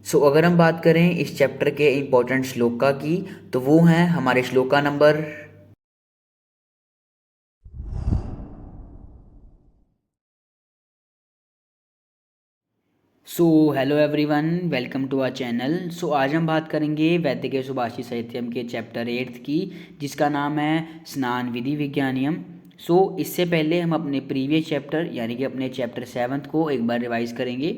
अगर हम बात करें इस चैप्टर के इम्पोर्टेंट श्लोका की, तो वो हैं हमारे श्लोका number. Hello everyone, welcome to our channel. आज हम बात करेंगे वैदिक सुभाषित साहित्यम के चैप्टर 8 की, जिसका नाम है स्नान विधि विज्ञानियम। इससे पहले हम अपने प्रीवियस चैप्टर यानी कि अपने चैप्टर 7 को एक बार रिवाइज करेंगे।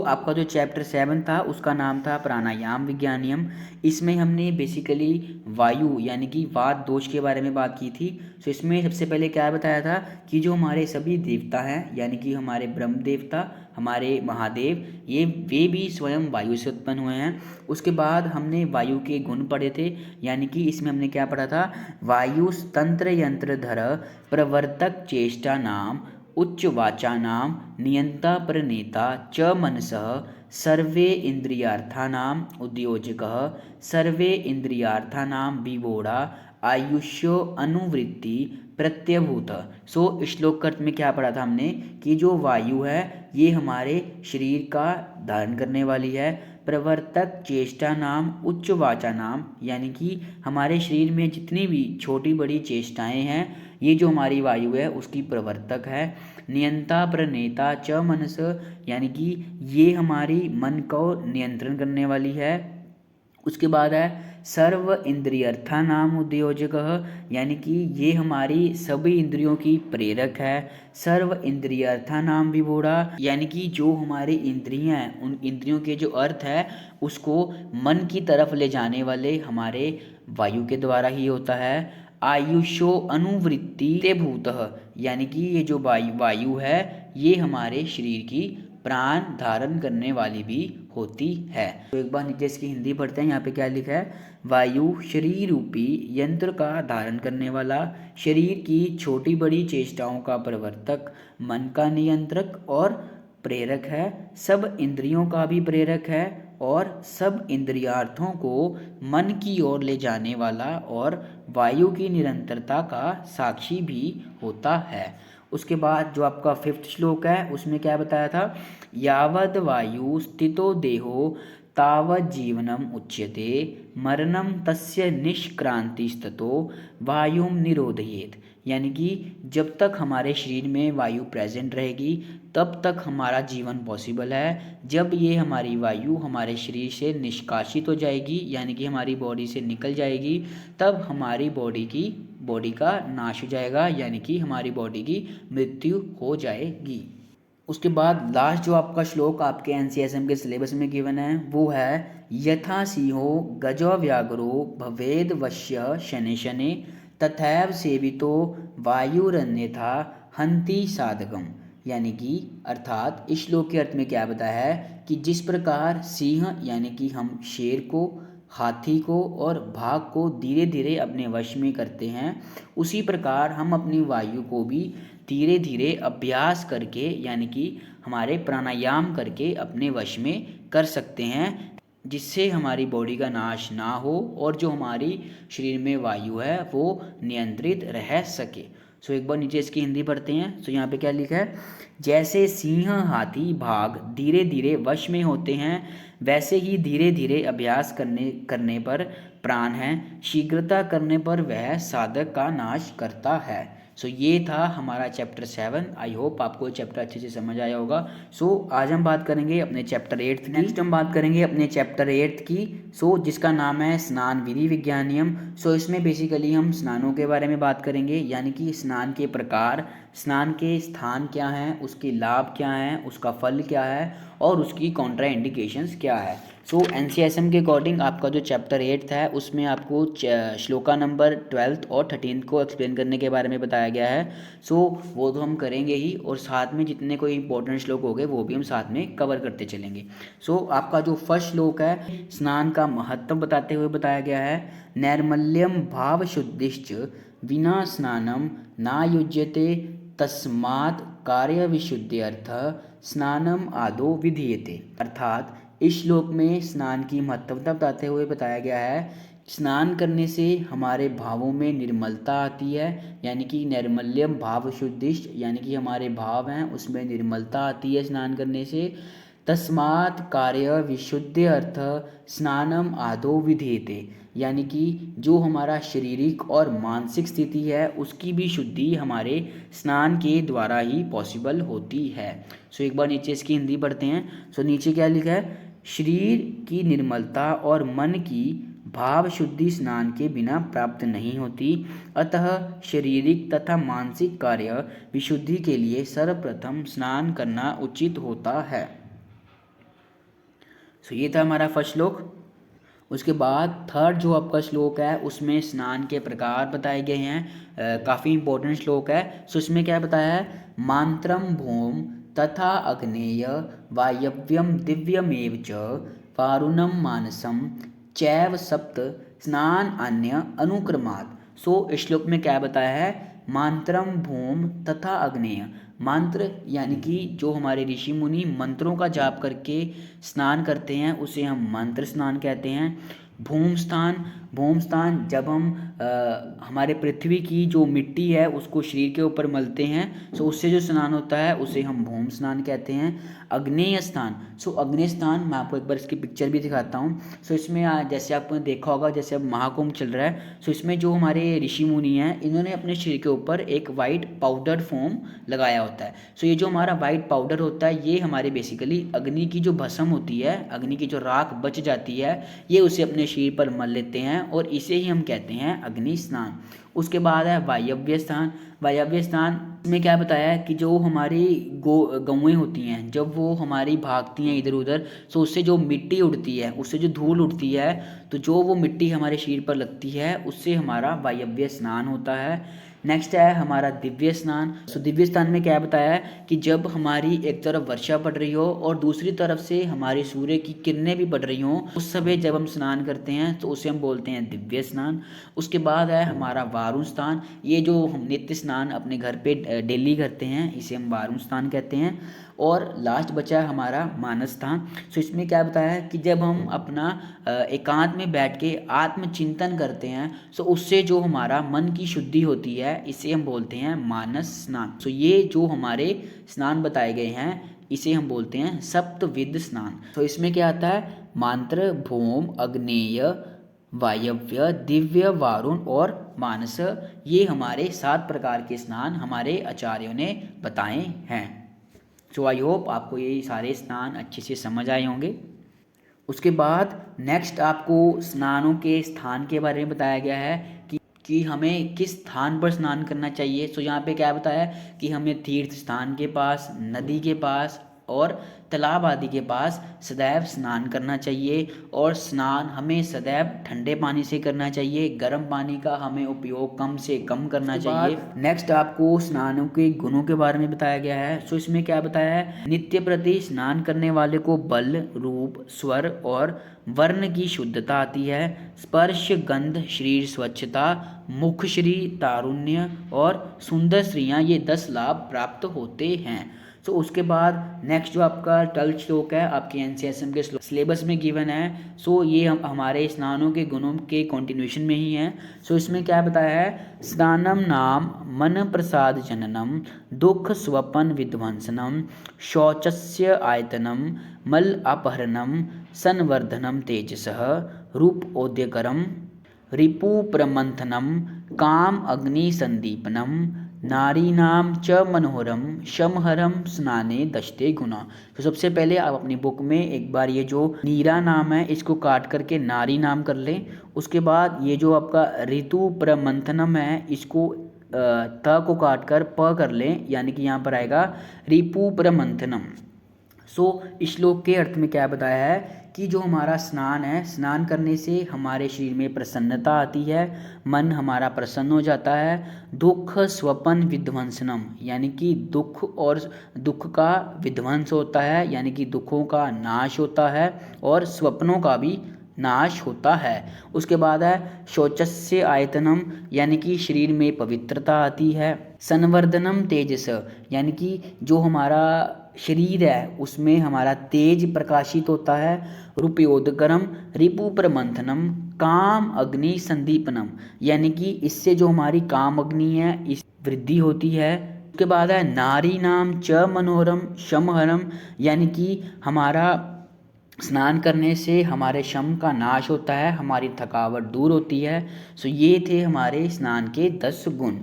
आपका जो चैप्टर 7 था उसका नाम था प्राणायाम विज्ञानियम। इसमें हमने बेसिकली वायु यानी कि वात दोष के बारे में बात की थी। इसमें सबसे पहले क्या बताया था कि जो हमारे सभी देवता हैं यानी कि हमारे ब्रह्म देवता, हमारे महादेव, ये वे भी स्वयं वायु से उत्पन्न हुए हैं। उसके बाद हमने वायु के गुण पढ़े थे, यानी कि इसमें हमने क्या पढ़ा था, वायु तंत्र यंत्र धर प्रवर्तक चेष्टा नाम उच्च वाचा नाम नियंता प्रणेता च मनसः सर्वे इंद्रियार्थानाम उद्योजकः सर्वे इंद्रियार्थानां विवोढ़ा आयुष्यो अनुवृत्ति प्रत्यभूत। इस श्लोक का अर्थ में क्या पढ़ा था हमने कि जो वायु है ये हमारे शरीर का धारण करने वाली है। प्रवर्तक चेष्टा नाम उच्च वाचा नाम, यानी कि हमारे शरीर में जितनी भी छोटी बड़ी चेष्टाएं हैं ये जो हमारी वायु है उसकी प्रवर्तक है। नियंता प्रणेता च मनस, यानी कि ये हमारी मन को नियंत्रण करने वाली है। उसके बाद है सर्व इंद्रियर्था नाम उद्योजक, यानी कि ये हमारी सभी इंद्रियों की प्रेरक है। सर्व इंद्रियर्था नाम विवोढ़ा, यानी कि जो हमारी इंद्रियां हैं उन इंद्रियों के जो अर्थ है उसको मन की तरफ ले जाने वाले हमारे वायु के द्वारा ही होता है। आयुषो अनुवृत्ति ते भूतः, यानी कि ये जो वायु है ये हमारे शरीर की प्राण धारण करने वाली भी होती है। एक बार नीचे इसकी हिंदी पढ़ते हैं। यहाँ पे क्या लिखा है, वायु शरीर रूपी यंत्र का धारण करने वाला, शरीर की छोटी बड़ी चेष्टाओं का प्रवर्तक, मन का नियंत्रक और प्रेरक है, सब इंद्रियों का भी प्रेरक है और सब इंद्रियार्थों को मन की ओर ले जाने वाला और वायु की निरंतरता का साक्षी भी होता है। उसके बाद जो आपका 5th श्लोक है उसमें क्या बताया था, यावद वायु स्थितो देहो तावत् जीवनम उच्यते मरणम तस्य निष्क्रांतिस्ततो वायुम निरोधयेत, यानी कि जब तक हमारे शरीर में वायु प्रेजेंट रहेगी तब तक हमारा जीवन पॉसिबल है। जब ये हमारी वायु हमारे शरीर से निष्कासित हो जाएगी यानी कि हमारी बॉडी से निकल जाएगी, तब हमारी बॉडी का नाश हो जाएगा, यानी कि हमारी बॉडी की मृत्यु हो जाएगी। उसके बाद लास्ट जो आपका श्लोक आपके एनसीएसएम के सिलेबस में गिवन है वो है, यथा सिंहो गजो व्याघ्रो भवेद वश्य शनि शनि तथैव सेवितो वायुरन्यथा हंति साधकम, यानी कि अर्थात इस श्लोक के अर्थ में क्या बताया है कि जिस प्रकार सिंह यानी कि हम शेर को, हाथी को और बाघ को धीरे धीरे अपने वश में करते हैं, उसी प्रकार हम अपनी वायु को भी धीरे धीरे अभ्यास करके यानी कि हमारे प्राणायाम करके अपने वश में कर सकते हैं, जिससे हमारी बॉडी का नाश ना हो और जो हमारी शरीर में वायु है वो नियंत्रित रह सके। एक बार नीचे इसकी हिंदी पढ़ते हैं। यहाँ पे क्या लिखा है, जैसे सिंह हाथी बाघ धीरे धीरे वश में होते हैं वैसे ही धीरे धीरे अभ्यास करने पर प्राण है, शीघ्रता करने पर वह साधक का नाश करता है। ये था हमारा चैप्टर 7। आई होप आपको चैप्टर अच्छे से समझ आया होगा। आज हम बात करेंगे अपने चैप्टर 8 की। नेक्स्ट हम बात करेंगे अपने चैप्टर 8 की, जिसका नाम है स्नान विधि विज्ञानियम। इसमें बेसिकली हम स्नानों के बारे में बात करेंगे, यानी कि स्नान के प्रकार, स्नान के स्थान क्या हैं, उसके लाभ क्या हैं, उसका फल क्या है और उसकी कॉन्ट्रा इंडिकेशंस क्या है। एनसीएसएम के अकॉर्डिंग आपका जो चैप्टर 8 है उसमें आपको श्लोका नंबर 12 और 13 को एक्सप्लेन करने के बारे में बताया गया है। वो तो हम करेंगे ही और साथ में जितने कोई इंपॉर्टेंट श्लोक हो गए वो भी हम साथ में कवर करते चलेंगे। आपका जो फर्स्ट श्लोक है स्नान का महत्व बताते हुए बताया गया है, नैर्मल्यम भाव शुद्धिश्च विना स्नानम ना युज्यते तस्मात् कार्य विशुद्ध्यर्थ स्नानम आदो विधीयते। अर्थात इस श्लोक में स्नान की महत्वता बताते हुए बताया गया है, स्नान करने से हमारे भावों में निर्मलता आती है, यानी कि नैर्मल्यम भाव शुद्धिश्च, यानी कि हमारे भाव हैं उसमें निर्मलता आती है स्नान करने से। तस्मात् कार्य विशुद्धि अर्थ स्नानम आदौ विधीयते, यानी कि जो हमारा शारीरिक और मानसिक स्थिति है उसकी भी शुद्धि हमारे स्नान के द्वारा ही पॉसिबल होती है। सो एक बार नीचे इसकी हिंदी पढ़ते हैं। सो नीचे क्या लिखा है, शरीर की निर्मलता और मन की भाव शुद्धि स्नान के बिना प्राप्त नहीं होती, अतः शारीरिक तथा मानसिक कार्य विशुद्धि के लिए सर्वप्रथम स्नान करना उचित होता है। सो ये था हमारा फर्स्ट श्लोक। उसके बाद थर्ड जो आपका श्लोक है उसमें स्नान के प्रकार बताए गए हैं। काफ़ी इंपॉर्टेंट श्लोक है। सो इसमें क्या बताया है, मांत्रम भूम तथा अग्नेय वायव्यम दिव्यमेव च वारुणम मानसम चैव सप्त स्नान अन्य अनुक्रमात्। सो इस श्लोक में क्या बताया है, मांत्रम भूम तथा अग्नेय, मंत्र यानी कि जो हमारे ऋषि मुनि मंत्रों का जाप करके स्नान करते हैं उसे हम मंत्र स्नान कहते हैं। भूम स्थान, भूम स्थान जब हम हमारे पृथ्वी की जो मिट्टी है उसको शरीर के ऊपर मलते हैं, सो उससे जो स्नान होता है उसे हम भूम स्नान कहते हैं। अग्नेय स्थान, सो अग्नेय स्थान मैं आपको एक बार इसकी पिक्चर भी दिखाता हूँ। सो इसमें जैसे आपने देखा होगा, जैसे अब महाकुंभ चल रहा है, सो इसमें जो हमारे ऋषि मुनि हैं इन्होंने अपने शरीर के ऊपर एक वाइट पाउडर फोम लगाया होता है। सो ये जो हमारा वाइट पाउडर होता है ये हमारे बेसिकली अग्नि की जो भस्म होती है, अग्नि की जो राख बच जाती है, ये उसे अपने शरीर पर मल लेते हैं और इसे ही हम कहते हैं अग्नि स्नान। उसके बाद है वायव्य स्थान। वायव्य स्थान में क्या बताया है कि जो हमारी गौएं होती हैं जब वो हमारी भागती हैं इधर उधर, तो उससे जो मिट्टी उड़ती है, उससे जो धूल उड़ती है, तो जो वो मिट्टी हमारे शरीर पर लगती है उससे हमारा वायव्य स्नान होता है। नेक्स्ट है हमारा दिव्य स्नान। सो दिव्य स्नान में क्या बताया है कि जब हमारी एक तरफ वर्षा पड़ रही हो और दूसरी तरफ से हमारी सूर्य की किरणें भी पड़ रही हों, उस समय जब हम स्नान करते हैं तो उसे हम बोलते हैं दिव्य स्नान। उसके बाद है हमारा वारुण स्नान। ये जो हम नित्य स्नान अपने घर पे डेली करते हैं इसे हम वारुण स्नान कहते हैं। और लास्ट बचा है हमारा मानस स्थान। सो इसमें क्या बताया है कि जब हम अपना एकांत में बैठ के आत्मचिंतन करते हैं सो उससे जो हमारा मन की शुद्धि होती है इसे हम बोलते हैं मानस स्नान। सो ये जो हमारे स्नान बताए गए हैं इसे हम बोलते हैं सप्तविध स्नान। तो इसमें क्या आता है, मंत्र, भूम, अग्नेय, वायव्य, दिव्य, वारुण और मानस, ये हमारे 7 प्रकार के स्नान हमारे आचार्यों ने बताए हैं। सो आई होप आपको ये सारे स्नान अच्छे से समझ आए होंगे। उसके बाद नेक्स्ट आपको स्नानों के स्थान के बारे में बताया गया है कि हमें किस स्थान पर स्नान करना चाहिए। सो यहाँ पे क्या बताया है कि हमें तीर्थ स्थान के पास, नदी के पास और तालाब आदि के पास सदैव स्नान करना चाहिए। और स्नान हमें सदैव ठंडे पानी से करना चाहिए, गर्म पानी का हमें उपयोग कम से कम करना चाहिए। नेक्स्ट आपको स्नानों के गुणों के बारे में बताया गया है। सो इसमें क्या बताया है, नित्य प्रति स्नान करने वाले को बल, रूप, स्वर और वर्ण की शुद्धता आती है। स्पर्श, गंध, शरीर स्वच्छता, मुख श्री, तारुण्य और सुंदर स्त्रियां, ये 10 लाभ प्राप्त होते हैं। सो उसके बाद नेक्स्ट जो आपका 12th श्लोक है आपके एनसीएसएम के सिलेबस में गिवन है। सो ये हम हमारे स्नानों के गुणों के कंटिन्यूशन में ही है। सो इसमें क्या बताया है, स्नानम नाम मन प्रसाद जननम, दुख स्वपन विध्वंसनम, शौचस्य आयतनम, मल अपहरणम, संवर्धनम तेजसः, रूपोद्यकरम, रिपु प्रमंथनम, काम अग्नि संदीपनम, नारीनाम च मनोहरम, शमहरम स्नाने दशते गुना। तो सबसे पहले आप अपनी बुक में एक बार ये जो नीरा नाम है इसको काट करके नारी नाम कर लें। उसके बाद ये जो आपका ऋतु प्रमंथनम है इसको त को काट कर प कर लें, यानी कि यहाँ पर आएगा रिपु प्रमंथनम। सो इस श्लोक के अर्थ में क्या बताया है कि जो हमारा स्नान है, स्नान करने से हमारे शरीर में प्रसन्नता आती है, मन हमारा प्रसन्न हो जाता है। दुख स्वपन विध्वंसनम, यानी कि दुख और दुख का विध्वंस होता है, यानी कि दुखों का नाश होता है और स्वप्नों का भी नाश होता है। उसके बाद है शौचस्य आयतनम, यानी कि शरीर में पवित्रता आती है। संवर्धनम तेजस, यानी कि जो हमारा शरीर है उसमें हमारा तेज प्रकाशित होता है। रूपयोदकरम, रिपु प्रमंथनम, काम अग्नि संदीपनम, यानी कि इससे जो हमारी काम अग्नि है इस वृद्धि होती है। उसके बाद है नारी नाम च मनोरम शमहरम, यानी कि हमारा स्नान करने से हमारे शम का नाश होता है, हमारी थकावट दूर होती है। सो ये थे हमारे स्नान के 10 गुण।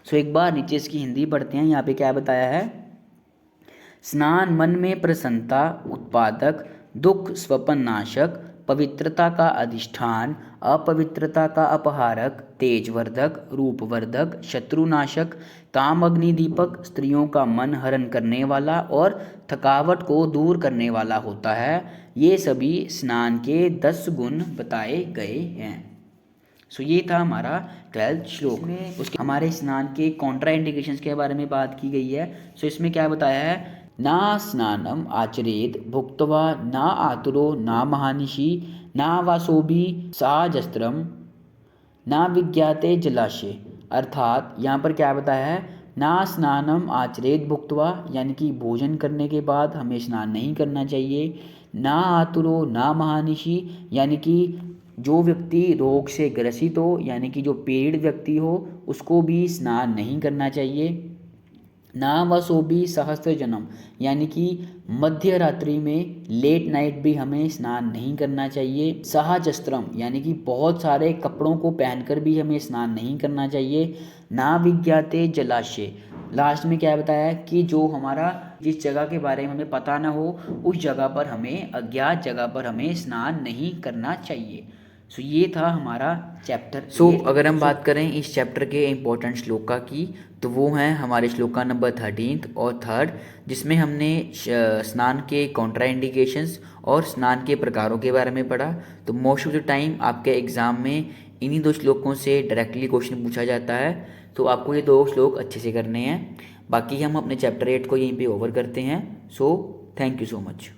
सो एक बार नीचे इसकी हिंदी पढ़ते हैं। यहाँ पे क्या बताया है, स्नान मन में प्रसन्नता उत्पादक, दुख स्वपन नाशक, पवित्रता का अधिष्ठान, अपवित्रता का अपहारक, तेजवर्धक, रूपवर्धक, शत्रुनाशक, काम अग्नि दीपक, स्त्रियों का मन हरण करने वाला और थकावट को दूर करने वाला होता है। ये सभी स्नान के 10 गुण बताए गए हैं। सो ये था हमारा 12th श्लोक में। उसके हमारे स्नान के कॉन्ट्रा इंडिकेशंस के बारे में बात की गई है। सो इसमें क्या बताया है, ना स्नानम आचरेत भुक्त्वा ना आतुरो ना महानिशि ना वासोभी साजस्त्रम ना विज्ञाते जलाशय। अर्थात यहाँ पर क्या बताया है, ना स्नानम आचरेत भुक्त्वा, यानी कि भोजन करने के बाद हमें स्नान नहीं करना चाहिए। ना आतुरो ना महानिशि, यानी कि जो व्यक्ति रोग से ग्रसित हो, यानी कि जो पीड़ित व्यक्ति हो, उसको भी स्नान नहीं करना चाहिए। ना वसोभी सहस्त्र जन्म, यानी कि मध्य रात्रि में लेट नाइट भी हमें स्नान नहीं करना चाहिए। सहजस्त्रम, यानी कि बहुत सारे कपड़ों को पहनकर भी हमें स्नान नहीं करना चाहिए। ना विज्ञाते जलाशय, लास्ट में क्या बताया कि जो हमारा जिस जगह के बारे में हमें पता ना हो, उस जगह पर हमें, अज्ञात जगह पर हमें स्नान नहीं करना चाहिए। सो ये था हमारा चैप्टर। सो अगर हम बात करें इस चैप्टर के इम्पोर्टेंट श्लोका की, तो वो हैं हमारे श्लोका नंबर 13 और 3, जिसमें हमने स्नान के कॉन्ट्रा इंडिकेशंस और स्नान के प्रकारों के बारे में पढ़ा। तो मोस्ट ऑफ द टाइम आपके एग्ज़ाम में इन्हीं 2 श्लोकों से डायरेक्टली क्वेश्चन पूछा जाता है। तो आपको ये 2 श्लोक अच्छे से करने हैं। बाकी हम अपने चैप्टर 8 को यहीं पे ओवर करते हैं। So thank you so much.